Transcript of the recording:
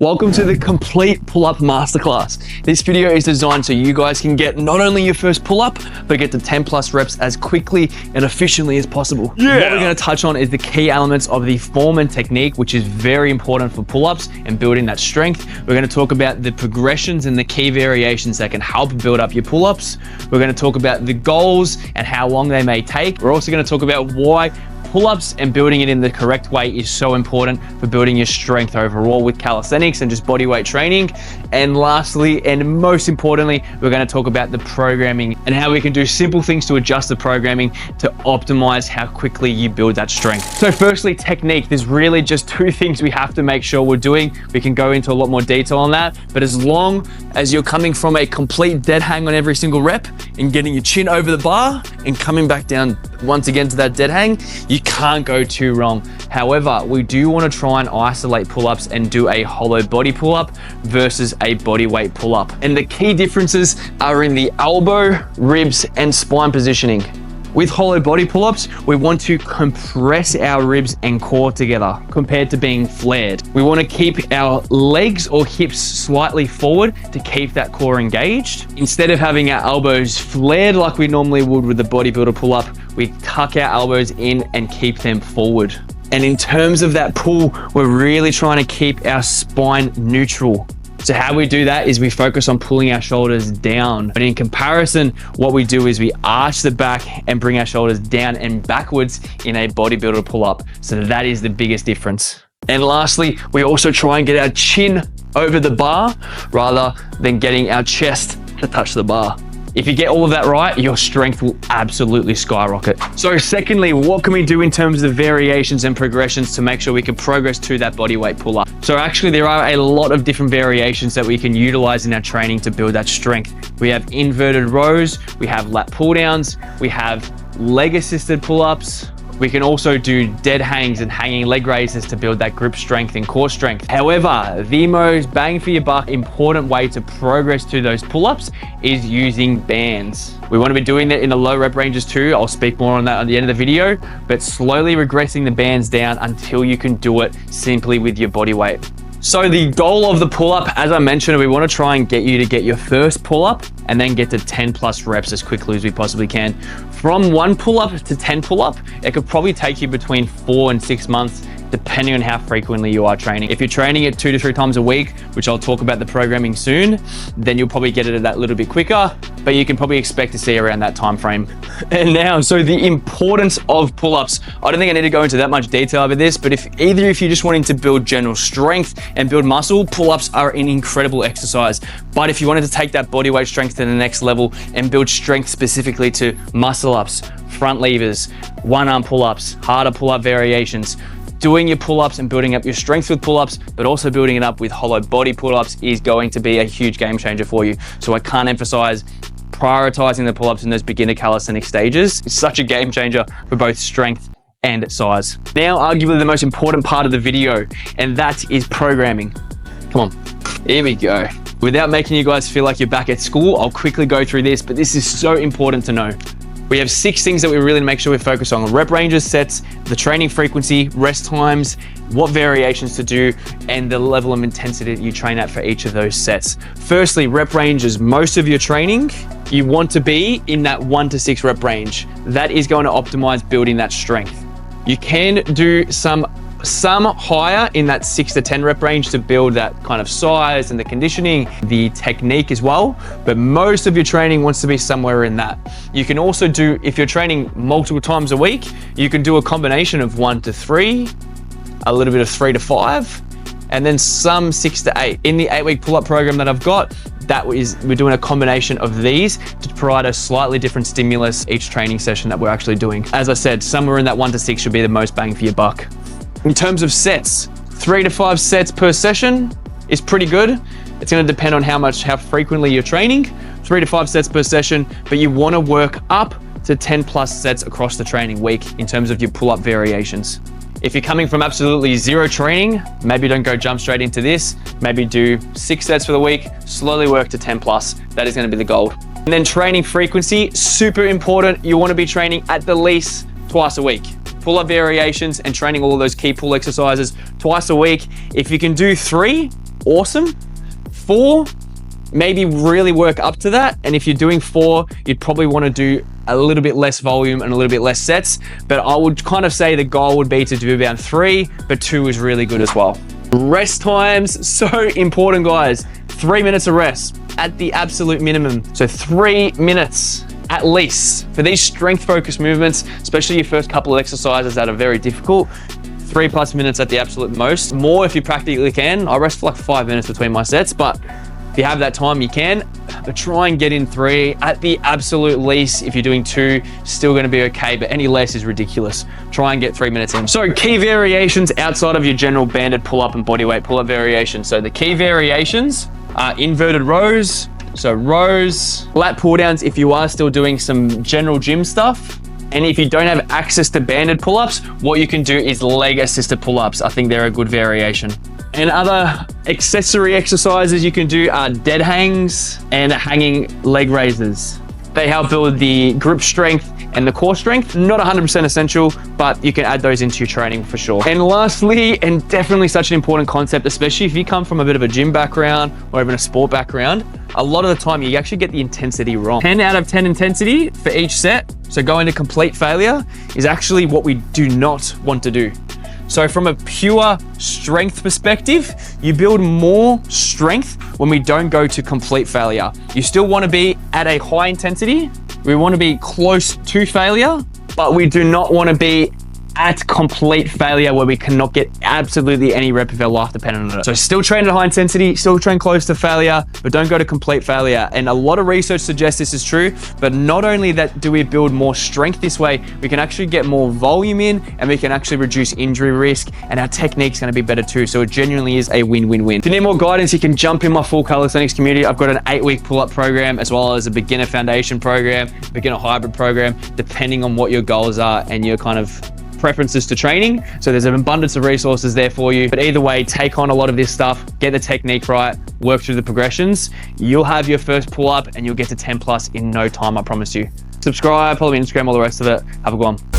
Welcome to the complete pull-up masterclass. This video is designed so you guys can get not only your first pull-up, but get to 10 plus reps as quickly and efficiently as possible. What we're going to touch on is the key elements of the form and technique, which is very important for pull-ups and building that strength. We're going to talk about the progressions and the key variations that can help build up your pull-ups. We're going to talk about the goals and how long they may take. We're also going to talk about why pull-ups and building it in the correct way is so important for building your strength overall with calisthenics and just body weight training. And lastly, and most importantly, we're going to talk about the programming and how we can do simple things to adjust the programming to optimize how quickly you build that strength. So firstly, technique. There's really just two things we have to make sure we're doing. We can go into a lot more detail on that, but as long as you're coming from a complete dead hang on every single rep and getting your chin over the bar and coming back down once again to that dead hang, you can't go too wrong. However, we do want to try and isolate pull-ups and do a hollow body pull-up versus a body weight pull-up. And the key differences are in the elbow, ribs, and spine positioning. With hollow body pull-ups, we want to compress our ribs and core together compared to being flared. We want to keep our legs or hips slightly forward to keep that core engaged. Instead of having our elbows flared like we normally would with the bodybuilder pull-up, we tuck our elbows in and keep them forward. And in terms of that pull, we're really trying to keep our spine neutral. So how we do that is we focus on pulling our shoulders down. But in comparison, what we do is we arch the back and bring our shoulders down and backwards in a bodybuilder pull-up. So that is the biggest difference. And lastly, we also try and get our chin over the bar rather than getting our chest to touch the bar. If you get all of that right, your strength will absolutely skyrocket. So secondly, what can we do in terms of variations and progressions to make sure we can progress to that body weight pull-up? So actually there are a lot of different variations that we can utilize in our training to build that strength. We have inverted rows, we have lat pull downs, we have leg assisted pull-ups. We can also do dead hangs and hanging leg raises to build that grip strength and core strength. However, the most bang for your buck important way to progress to those pull-ups is using bands. We want to be doing that in the low rep ranges too. I'll speak more on that at the end of the video, but slowly regressing the bands down until you can do it simply with your body weight. So the goal of the pull-up, as I mentioned, we want to try and get you to get your first pull-up and then get to 10 plus reps as quickly as we possibly can. From 1 pull-up to 10 pull-up, it could probably take you between 4 and 6 months, depending on how frequently you are training. If you're training it 2 to 3 times a week, which I'll talk about the programming soon, then you'll probably get it at that little bit quicker, but you can probably expect to see around that time frame. And now, so the importance of pull-ups. I don't think I need to go into that much detail over this, but if you're just wanting to build general strength and build muscle, pull-ups are an incredible exercise. But if you wanted to take that body weight strength to the next level and build strength specifically to muscle ups, front levers, one arm pull-ups, harder pull-up variations, doing your pull-ups and building up your strength with pull-ups, but also building it up with hollow body pull-ups is going to be a huge game changer for you. So I can't emphasize prioritizing the pull-ups in those beginner calisthenic stages. It's such a game changer for both strength and size. Now, arguably the most important part of the video, and that is programming. Come on, here we go. Without making you guys feel like you're back at school, I'll quickly go through this, but this is so important to know. We have 6 things that we really make sure we focus on: rep ranges, sets, the training frequency, rest times, what variations to do, and the level of intensity that you train at for each of those sets. Firstly, rep ranges. Most of your training, you want to be in that 1 to 6 rep range. That is going to optimize building that strength. You can do some higher in that 6 to 10 rep range to build that kind of size and the conditioning, the technique as well. But most of your training wants to be somewhere in that. You can also do, if you're training multiple times a week, you can do a combination of 1 to 3, a little bit of 3 to 5, and then some 6 to 8. In the 8-week pull-up program that I've got, we're doing a combination of these to provide a slightly different stimulus each training session that we're actually doing. As I said, somewhere in that 1 to 6 should be the most bang for your buck. In terms of sets, 3 to 5 sets per session is pretty good. It's going to depend on how frequently you're training. 3 to 5 sets per session, but you want to work up to 10 plus sets across the training week in terms of your pull-up variations. If you're coming from absolutely zero training, maybe don't go jump straight into this. Maybe do 6 sets for the week, slowly work to 10 plus. That is going to be the goal. And then training frequency, super important. You want to be training at the least twice a week. Pull-up variations and training all of those key pull exercises twice a week. If you can do 3, awesome. 4, maybe really work up to that. And if you're doing 4, you'd probably want to do a little bit less volume and a little bit less sets. But I would kind of say the goal would be to do about 3, but 2 is really good as well. Rest times, so important, guys. 3 minutes of rest at the absolute minimum. So 3 minutes at least for these strength focused movements, especially your first couple of exercises that are very difficult. 3+ minutes at the absolute most. More if you practically can. I rest for like 5 minutes between my sets, but if you have that time, you can. But try and get in 3 at the absolute least. If you're doing 2, still going to be okay, but any less is ridiculous. Try and get 3 minutes in. So key variations outside of your general banded pull-up and bodyweight pull-up variations. So the key variations are inverted rows. So rows, lat pull downs if you are still doing some general gym stuff. And if you don't have access to banded pull-ups, what you can do is leg assisted pull-ups. I think they're a good variation. And other accessory exercises you can do are dead hangs and hanging leg raises. They help build the grip strength and the core strength. Not 100% essential, but you can add those into your training for sure. And lastly, and definitely such an important concept, especially if you come from a bit of a gym background or even a sport background, a lot of the time you actually get the intensity wrong. 10 out of 10 intensity for each set, so going to complete failure, is actually what we do not want to do. So from a pure strength perspective, you build more strength when we don't go to complete failure. You still want to be at a high intensity. We want to be close to failure, but we do not want to be at complete failure where we cannot get absolutely any rep of our life dependent on it. So still train at high intensity, still train close to failure, but don't go to complete failure. And a lot of research suggests this is true, but not only that do we build more strength this way, we can actually get more volume in and we can actually reduce injury risk, and our technique's gonna be better too. So it genuinely is a win-win-win. If you need more guidance, you can jump in my full calisthenics community. I've got an 8-week pull-up program as well as a beginner foundation program, beginner hybrid program, depending on what your goals are and your kind of preferences to training. So there's an abundance of resources there for you. But either way, take on a lot of this stuff, get the technique right, work through the progressions. You'll have your first pull up and you'll get to 10+ in no time, I promise you. Subscribe, follow me on Instagram, all the rest of it. Have a good one.